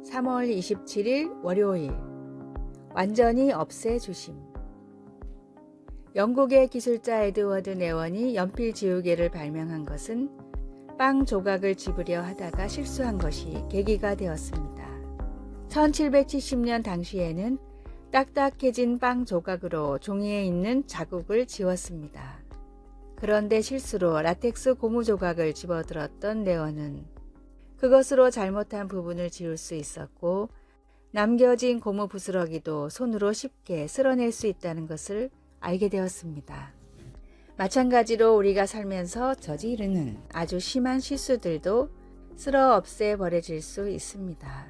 3월 27일 월요일 완전히 없애주심. 영국의 기술자 에드워드 네원이 연필 지우개를 발명한 것은 빵 조각을 집으려 하다가 실수한 것이 계기가 되었습니다. 1770년 당시에는 딱딱해진 빵 조각으로 종이에 있는 자국을 지웠습니다. 그런데 실수로 라텍스 고무 조각을 집어들었던 네원은 그것으로 잘못한 부분을 지울 수 있었고 남겨진 고무 부스러기도 손으로 쉽게 쓸어낼 수 있다는 것을 알게 되었습니다. 마찬가지로 우리가 살면서 저지르는 아주 심한 실수들도 쓸어 없애 버려질 수 있습니다.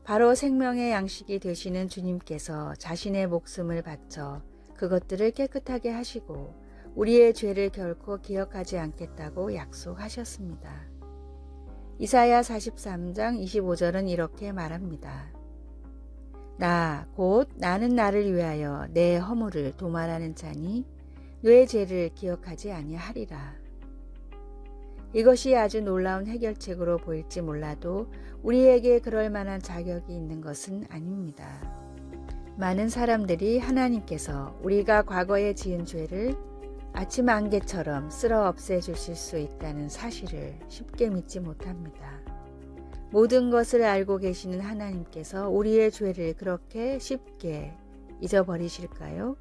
바로 생명의 양식이 되시는 주님께서 자신의 목숨을 바쳐 그것들을 깨끗하게 하시고 우리의 죄를 결코 기억하지 않겠다고 약속하셨습니다. 이사야 43장 25절은 이렇게 말합니다. 곧 나는 나를 위하여 내 허물을 도말하는 자니 뇌 죄를 기억하지 아니하리라. 이것이 아주 놀라운 해결책으로 보일지 몰라도 우리에게 그럴 만한 자격이 있는 것은 아닙니다. 많은 사람들이 하나님께서 우리가 과거에 지은 죄를 아침 안개처럼 쓸어 없애 주실 수 있다는 사실을 쉽게 믿지 못합니다. 모든 것을 알고 계시는 하나님께서 우리의 죄를 그렇게 쉽게 잊어버리실까요?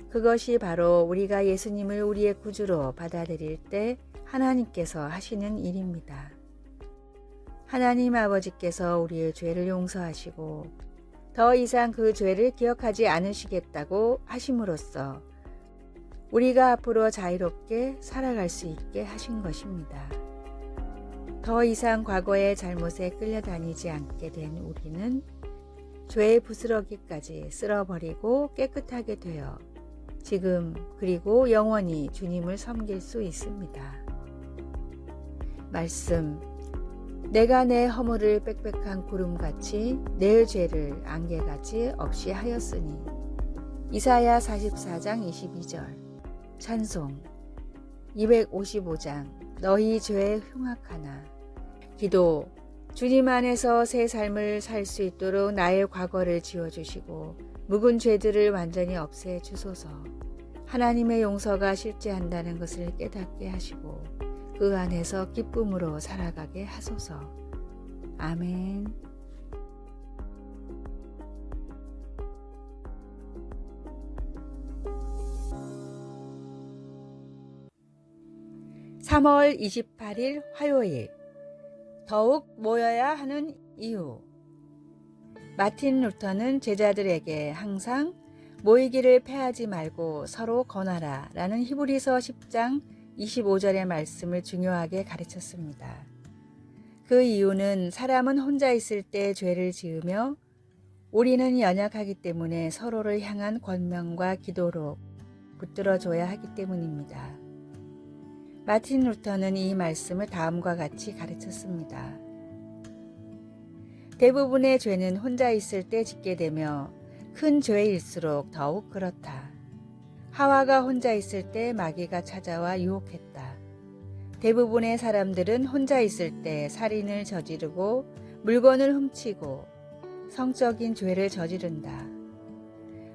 그것이 바로 우리가 예수님을 우리의 구주로 받아들일 때 하나님께서 하시는 일입니다. 하나님 아버지께서 우리의 죄를 용서하시고 더 이상 그 죄를 기억하지 않으시겠다고 하심으로써 우리가 앞으로 자유롭게 살아갈 수 있게 하신 것입니다. 더 이상 과거의 잘못에 끌려다니지 않게 된 우리는 죄의 부스러기까지 쓸어버리고 깨끗하게 되어 지금 그리고 영원히 주님을 섬길 수 있습니다. 말씀, 내가 내 허물을 빽빽한 구름같이 내 죄를 안개같이 없이 하였으니. 이사야 44장 22절. 찬송 255장 너희 죄에 흉악하나. 기도, 주님 안에서 새 삶을 살 수 있도록 나의 과거를 지워주시고 묵은 죄들을 완전히 없애 주소서. 하나님의 용서가 실제한다는 것을 깨닫게 하시고 그 안에서 기쁨으로 살아가게 하소서. 아멘. (3월 28일) 화요일 더욱 모여야 하는 이유. 마틴 루터는 제자들에게 항상 모이기를 패하지 말고 서로 권하라 라는 히브리서 10장 25절의 말씀을 중요하게 가르쳤습니다. 그 이유는 사람은 혼자 있을 때 죄를 지으며 우리는 연약하기 때문에 서로를 향한 권면과 기도로 붙들어줘야 하기 때문입니다. 마틴 루터는 이 말씀을 다음과 같이 가르쳤습니다. 대부분의 죄는 혼자 있을 때 짓게 되며 큰 죄일수록 더욱 그렇다. 하와가 혼자 있을 때 마귀가 찾아와 유혹했다. 대부분의 사람들은 혼자 있을 때 살인을 저지르고 물건을 훔치고 성적인 죄를 저지른다.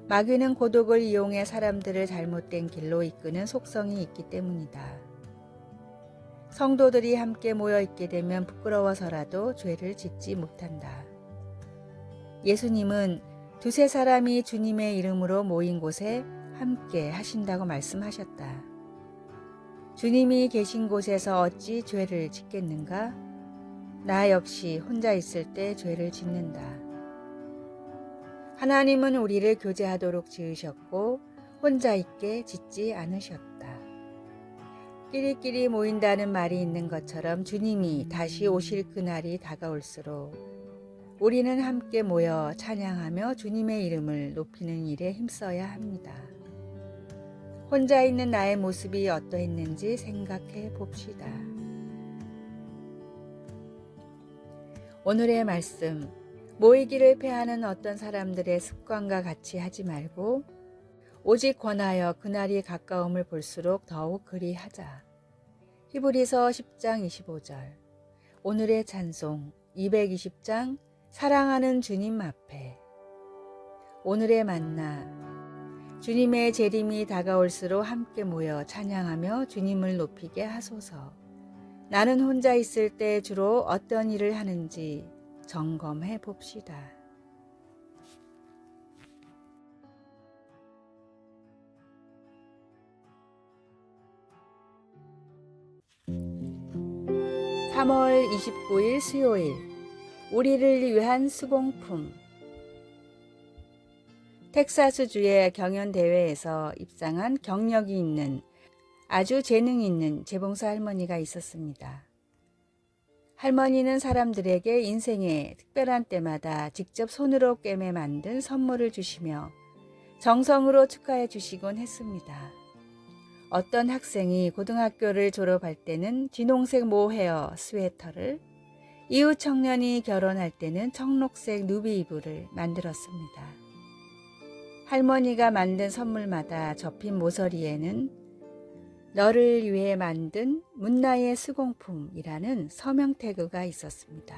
마귀는 고독을 이용해 사람들을 잘못된 길로 이끄는 속성이 있기 때문이다. 성도들이 함께 모여 있게 되면 부끄러워서라도 죄를 짓지 못한다. 예수님은 두세 사람이 주님의 이름으로 모인 곳에 함께 하신다고 말씀하셨다. 주님이 계신 곳에서 어찌 죄를 짓겠는가? 나 역시 혼자 있을 때 죄를 짓는다. 하나님은 우리를 교제하도록 지으셨고 혼자 있게 짓지 않으셨다. 끼리끼리 모인다는 말이 있는 것처럼 주님이 다시 오실 그날이 다가올수록 우리는 함께 모여 찬양하며 주님의 이름을 높이는 일에 힘써야 합니다. 혼자 있는 나의 모습이 어떠했는지 생각해 봅시다. 오늘의 말씀, 모이기를 패하는 어떤 사람들의 습관과 같이 하지 말고 오직 권하여 그날이 가까움을 볼수록 더욱 그리하자. 히브리서 10장 25절. 오늘의 찬송 220장 사랑하는 주님 앞에. 오늘의 만나. 주님의 재림이 다가올수록 함께 모여 찬양하며 주님을 높이게 하소서. 나는 혼자 있을 때 주로 어떤 일을 하는지 점검해 봅시다. (3월 29일) 수요일. 우리를 위한 수공품. 텍사스주의 경연대회에서 입상한 경력이 있는 아주 재능 있는 재봉사 할머니가 있었습니다. 할머니는 사람들에게 인생의 특별한 때마다 직접 손으로 꿰매 만든 선물을 주시며 정성으로 축하해 주시곤 했습니다. 어떤 학생이 고등학교를 졸업할 때는 진홍색 모헤어 스웨터를, 이웃 청년이 결혼할 때는 청록색 누비 이불을 만들었습니다. 할머니가 만든 선물마다 접힌 모서리에는 너를 위해 만든 문나의 수공품이라는 서명 태그가 있었습니다.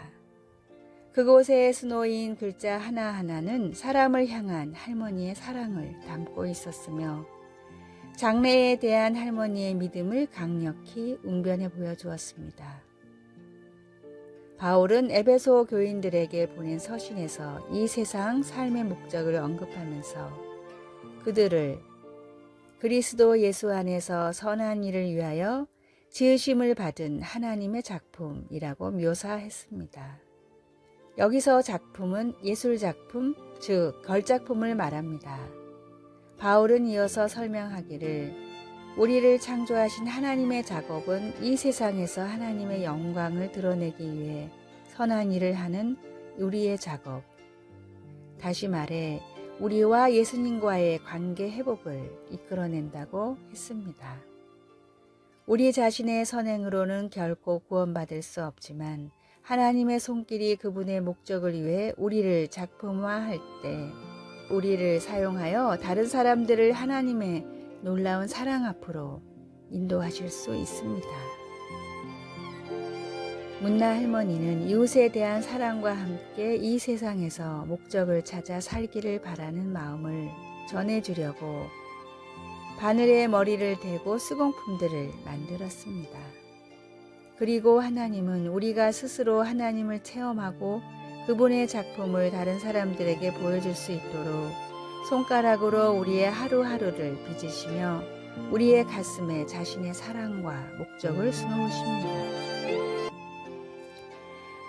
그곳에 수놓인 글자 하나하나는 사람을 향한 할머니의 사랑을 담고 있었으며 장래에 대한 할머니의 믿음을 강력히 웅변해 보여주었습니다. 바울은 에베소 교인들에게 보낸 서신에서 이 세상 삶의 목적을 언급하면서 그들을 그리스도 예수 안에서 선한 일을 위하여 지으심을 받은 하나님의 작품이라고 묘사했습니다. 여기서 작품은 예술작품, 즉 걸작품을 말합니다. 바울은 이어서 설명하기를 우리를 창조하신 하나님의 작업은 이 세상에서 하나님의 영광을 드러내기 위해 선한 일을 하는 우리의 작업. 다시 말해 우리와 예수님과의 관계 회복을 이끌어낸다고 했습니다. 우리 자신의 선행으로는 결코 구원받을 수 없지만 하나님의 손길이 그분의 목적을 위해 우리를 작품화할 때 우리를 사용하여 다른 사람들을 하나님의 놀라운 사랑 앞으로 인도하실 수 있습니다. 문나 할머니는 이웃에 대한 사랑과 함께 이 세상에서 목적을 찾아 살기를 바라는 마음을 전해주려고 바늘에 머리를 대고 수공품들을 만들었습니다. 그리고 하나님은 우리가 스스로 하나님을 체험하고 그분의 작품을 다른 사람들에게 보여줄 수 있도록 손가락으로 우리의 하루하루를 빚으시며 우리의 가슴에 자신의 사랑과 목적을 수놓으십니다.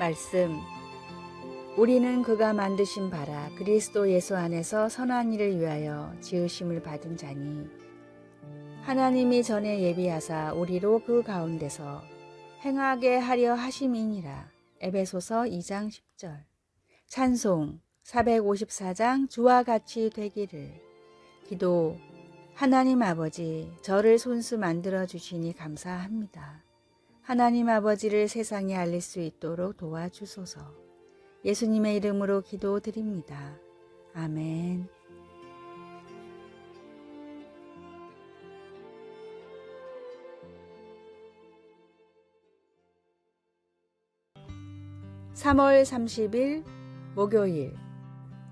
말씀. 우리는 그가 만드신 바라 그리스도 예수 안에서 선한 일을 위하여 지으심을 받은 자니 하나님이 전에 예비하사 우리로 그 가운데서 행하게 하려 하심이니라. 에베소서 2장 10절. 찬송 454장 주와 같이 되기를. 기도. 하나님 아버지, 저를 손수 만들어 주시니 감사합니다. 하나님 아버지를 세상에 알릴 수 있도록 도와주소서. 예수님의 이름으로 기도드립니다. 아멘. (3월 30일) 목요일.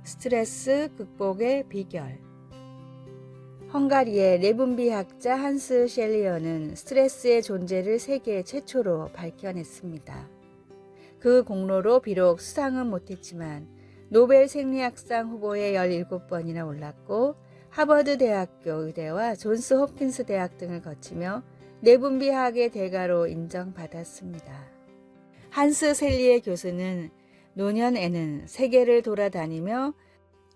스트레스 극복의 비결. 헝가리의 내분비학자 한스 셸리어는 스트레스의 존재를 세계 최초로 밝혀냈습니다. 그 공로로 비록 수상은 못했지만 노벨 생리학상 후보에 17번이나 올랐고 하버드 대학교 의대와 존스 홉킨스 대학 등을 거치며 내분비학의 대가로 인정받았습니다. 한스 셸리에 교수는 노년에는 세계를 돌아다니며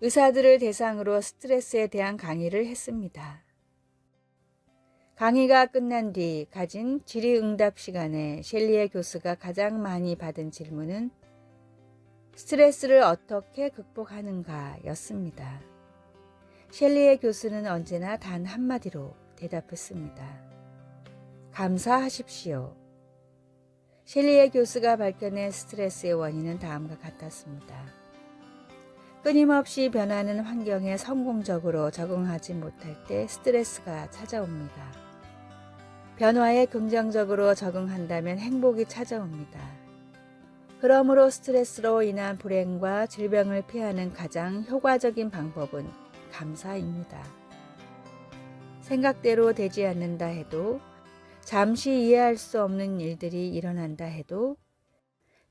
의사들을 대상으로 스트레스에 대한 강의를 했습니다. 강의가 끝난 뒤 가진 질의응답 시간에 셸리에 교수가 가장 많이 받은 질문은 스트레스를 어떻게 극복하는가 였습니다. 셸리에 교수는 언제나 단 한마디로 대답했습니다. 감사하십시오. 셸리에 교수가 밝혀낸 스트레스의 원인은 다음과 같았습니다. 끊임없이 변하는 환경에 성공적으로 적응하지 못할 때 스트레스가 찾아옵니다. 변화에 긍정적으로 적응한다면 행복이 찾아옵니다. 그러므로 스트레스로 인한 불행과 질병을 피하는 가장 효과적인 방법은 감사입니다. 생각대로 되지 않는다 해도, 잠시 이해할 수 없는 일들이 일어난다 해도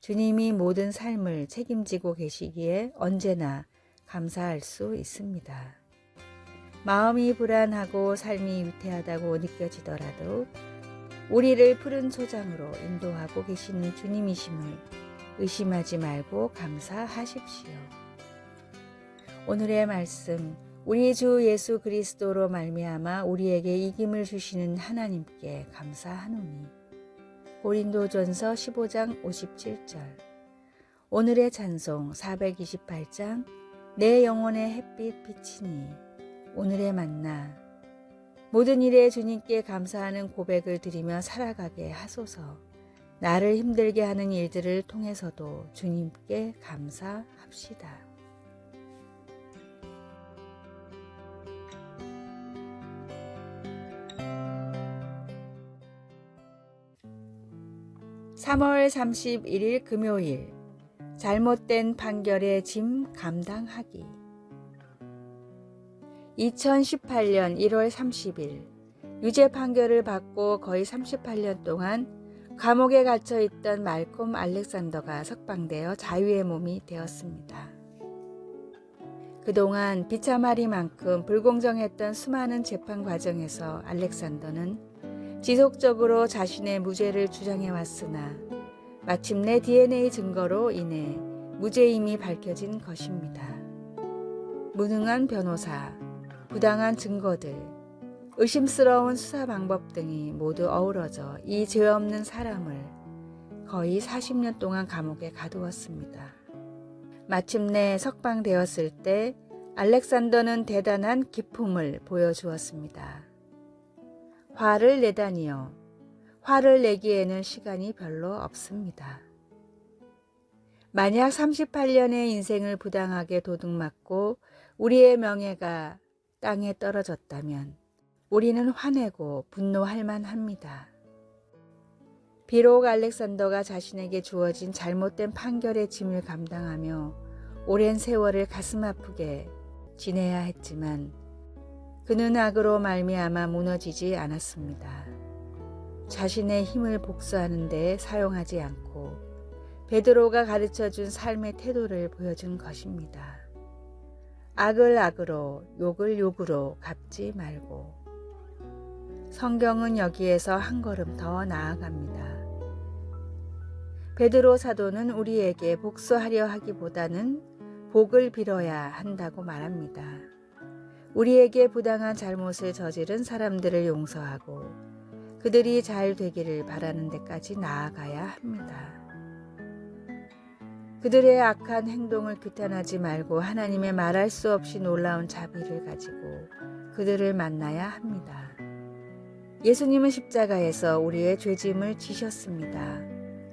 주님이 모든 삶을 책임지고 계시기에 언제나 감사할 수 있습니다. 마음이 불안하고 삶이 위태하다고 느껴지더라도 우리를 푸른 초장으로 인도하고 계시는 주님이심을 의심하지 말고 감사하십시오. 오늘의 말씀, 우리 주 예수 그리스도로 말미암아 우리에게 이김을 주시는 하나님께 감사하노니. 고린도전서 15장 57절. 오늘의 찬송 428장 내 영혼의 햇빛 비치니. 오늘의 만나. 모든 일에 주님께 감사하는 고백을 드리며 살아가게 하소서. 나를 힘들게 하는 일들을 통해서도 주님께 감사합시다. (3월 31일) 금요일. 잘못된 판결의 짐 감당하기. 2018년 1월 30일 유죄 판결을 받고 거의 38년 동안 감옥에 갇혀 있던 말콤 알렉산더가 석방되어 자유의 몸이 되었습니다. 그동안 비참하리만큼 불공정했던 수많은 재판 과정에서 알렉산더는 지속적으로 자신의 무죄를 주장해 왔으나 마침내 DNA 증거로 인해 무죄임이 밝혀진 것입니다. 무능한 변호사, 부당한 증거들, 의심스러운 수사 방법 등이 모두 어우러져 이 죄 없는 사람을 거의 40년 동안 감옥에 가두었습니다. 마침내 석방되었을 때 알렉산더는 대단한 기품을 보여주었습니다. 화를 내다니요. 화를 내기에는 시간이 별로 없습니다. 만약 38년의 인생을 부당하게 도둑맞고 우리의 명예가 땅에 떨어졌다면 우리는 화내고 분노할 만합니다. 비록 알렉산더가 자신에게 주어진 잘못된 판결의 짐을 감당하며 오랜 세월을 가슴 아프게 지내야 했지만 그는 악으로 말미암아 무너지지 않았습니다. 자신의 힘을 복수하는 데 사용하지 않고 베드로가 가르쳐준 삶의 태도를 보여준 것입니다. 악을 악으로, 욕을 욕으로 갚지 말고. 성경은 여기에서 한 걸음 더 나아갑니다. 베드로 사도는 우리에게 복수하려 하기보다는 복을 빌어야 한다고 말합니다. 우리에게 부당한 잘못을 저지른 사람들을 용서하고 그들이 잘 되기를 바라는 데까지 나아가야 합니다. 그들의 악한 행동을 규탄하지 말고 하나님의 말할 수 없이 놀라운 자비를 가지고 그들을 만나야 합니다. 예수님은 십자가에서 우리의 죄짐을 지셨습니다.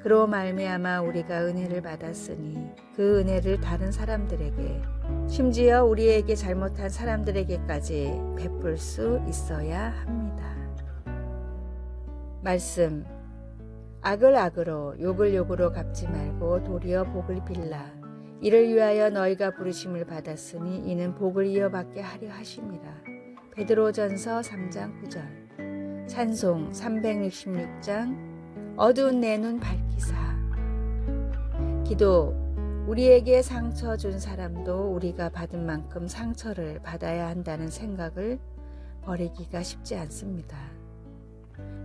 그로 말미암아 우리가 은혜를 받았으니 그 은혜를 다른 사람들에게, 심지어 우리에게 잘못한 사람들에게까지 베풀 수 있어야 합니다. 말씀. 악을 악으로, 욕을 욕으로 갚지 말고 도리어 복을 빌라. 이를 위하여 너희가 부르심을 받았으니 이는 복을 이어받게 하려 하심이라. 베드로전서 3장 9절. 찬송 366장 어두운 내 눈 밝히사. 기도. 우리에게 상처 준 사람도 우리가 받은 만큼 상처를 받아야 한다는 생각을 버리기가 쉽지 않습니다.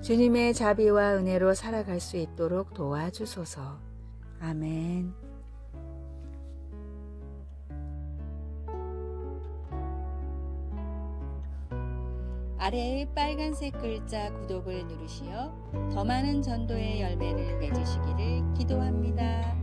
주님의 자비와 은혜로 살아갈 수 있도록 도와주소서. 아멘. 아래의 빨간색 글자 구독을 누르시어 더 많은 전도의 열매를 맺으시기를 기도합니다.